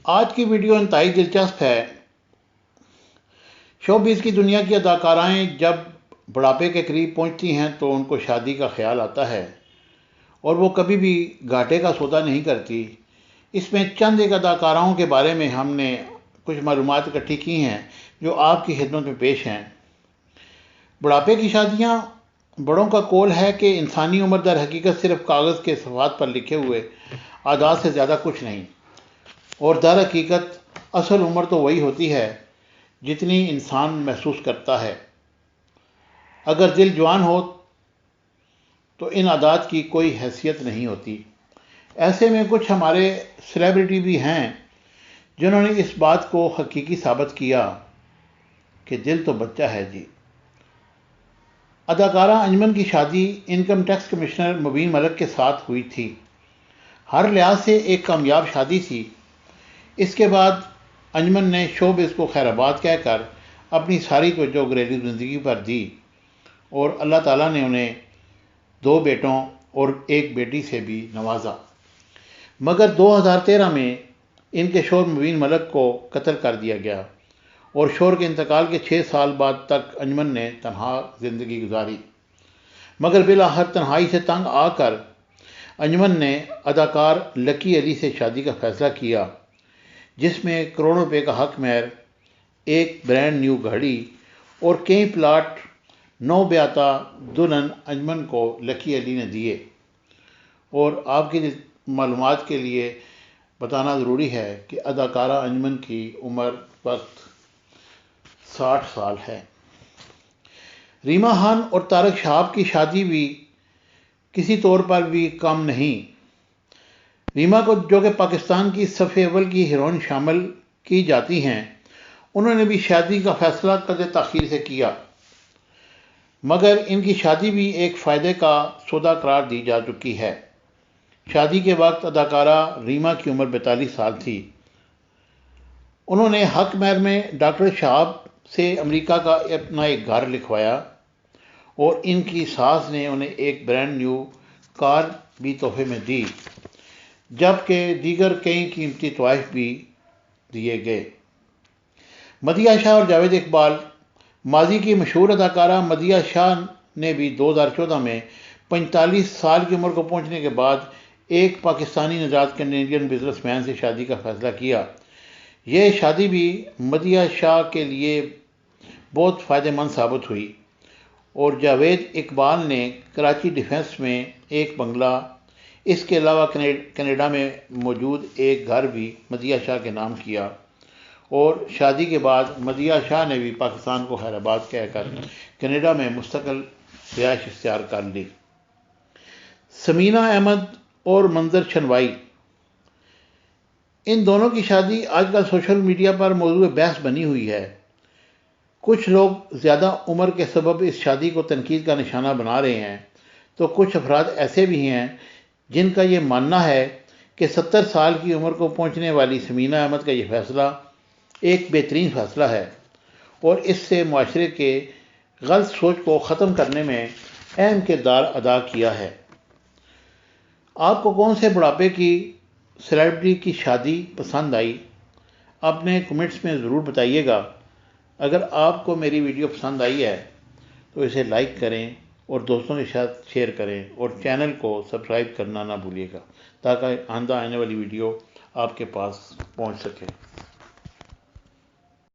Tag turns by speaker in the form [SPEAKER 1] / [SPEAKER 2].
[SPEAKER 1] آج کی ویڈیو انتہائی دلچسپ ہے۔ شوبز کی دنیا کی اداکارائیں جب بڑھاپے کے قریب پہنچتی ہیں تو ان کو شادی کا خیال آتا ہے اور وہ کبھی بھی گھاٹے کا سودا نہیں کرتی۔ اس میں چند ایک اداکاراؤں کے بارے میں ہم نے کچھ معلومات اکٹھی کی ہیں جو آپ کی خدمت میں پیش ہیں۔ بڑھاپے کی شادیاں بڑوں کا قول ہے کہ انسانی عمر در حقیقت صرف کاغذ کے صفحات پر لکھے ہوئے اعداد سے زیادہ کچھ نہیں، اور در حقیقت اصل عمر تو وہی ہوتی ہے جتنی انسان محسوس کرتا ہے۔ اگر دل جوان ہو تو ان اعداد کی کوئی حیثیت نہیں ہوتی۔ ایسے میں کچھ ہمارے سیلیبریٹی بھی ہیں جنہوں نے اس بات کو حقیقی ثابت کیا کہ دل تو بچہ ہے جی۔ اداکارہ انجمن کی شادی انکم ٹیکس کمشنر مبین ملک کے ساتھ ہوئی تھی۔ ہر لحاظ سے ایک کامیاب شادی تھی۔ اس کے بعد انجمن نے شوبز کو خیر آباد کہہ کر اپنی ساری توجہ گھریلو زندگی پر دی اور اللہ تعالیٰ نے انہیں 2 بیٹوں اور 1 بیٹی سے بھی نوازا۔ مگر 2013 میں ان کے شوہر مبین ملک کو قتل کر دیا گیا اور شوہر کے انتقال کے 6 سال بعد تک انجمن نے تنہا زندگی گزاری۔ مگر بالآخر تنہائی سے تنگ آ کر انجمن نے اداکار لکی علی سے شادی کا فیصلہ کیا، جس میں کروڑوں روپے کا حق مہر، ایک برانڈ نیو گھڑی اور کئی پلاٹ نو بیاتہ دلہن انجمن کو لکی علی نے دیے۔ اور آپ کی معلومات کے لیے بتانا ضروری ہے کہ اداکارہ انجمن کی عمر وقت 60 سال ہے۔ ریما خان اور طارق شہاب کی شادی بھی کسی طور پر بھی کم نہیں۔ ریما کو جو کہ پاکستان کی صف اول کی ہیروئن شامل کی جاتی ہیں، انہوں نے بھی شادی کا فیصلہ قدر تاخیر سے کیا، مگر ان کی شادی بھی ایک فائدے کا سودا قرار دی جا چکی ہے۔ شادی کے وقت اداکارہ ریما کی عمر 42 سال تھی۔ انہوں نے حق مہر میں ڈاکٹر شہاب سے امریکہ کا اپنا ایک گھر لکھوایا اور ان کی ساس نے انہیں ایک برانڈ نیو کار بھی تحفے میں دی، جبکہ دیگر کئی قیمتی تحائف بھی دیے گئے۔ مدیحہ شاہ اور جاوید اقبال۔ ماضی کی مشہور اداکارہ مدیحہ شاہ نے بھی 2014 میں 45 سال کی عمر کو پہنچنے کے بعد ایک پاکستانی نژاد کینیڈین بزنس مین سے شادی کا فیصلہ کیا۔ یہ شادی بھی مدیحہ شاہ کے لیے بہت فائدہ مند ثابت ہوئی اور جاوید اقبال نے کراچی ڈیفنس میں ایک بنگلہ، اس کے علاوہ کینیڈا میں موجود ایک گھر بھی مدیحہ شاہ کے نام کیا، اور شادی کے بعد مدیحہ شاہ نے بھی پاکستان کو خیر آباد کہہ کر کینیڈا میں مستقل رہائش اختیار کر لی۔ سمینہ احمد اور منظر شنوائی۔ ان دونوں کی شادی آج کل سوشل میڈیا پر موضوع بحث بنی ہوئی ہے۔ کچھ لوگ زیادہ عمر کے سبب اس شادی کو تنقید کا نشانہ بنا رہے ہیں، تو کچھ افراد ایسے بھی ہیں جن کا یہ ماننا ہے کہ 70 سال کی عمر کو پہنچنے والی سمینہ احمد کا یہ فیصلہ ایک بہترین فیصلہ ہے اور اس سے معاشرے کے غلط سوچ کو ختم کرنے میں اہم کردار ادا کیا ہے۔ آپ کو کون سے بڑھاپے کی سیلیبریٹی کی شادی پسند آئی؟ اپنے کمنٹس میں ضرور بتائیے گا۔ اگر آپ کو میری ویڈیو پسند آئی ہے تو اسے لائک کریں اور دوستوں کے ساتھ شیئر کریں اور چینل کو سبسکرائب کرنا نہ بھولیے گا تاکہ آئندہ آنے والی ویڈیو آپ کے پاس پہنچ سکے۔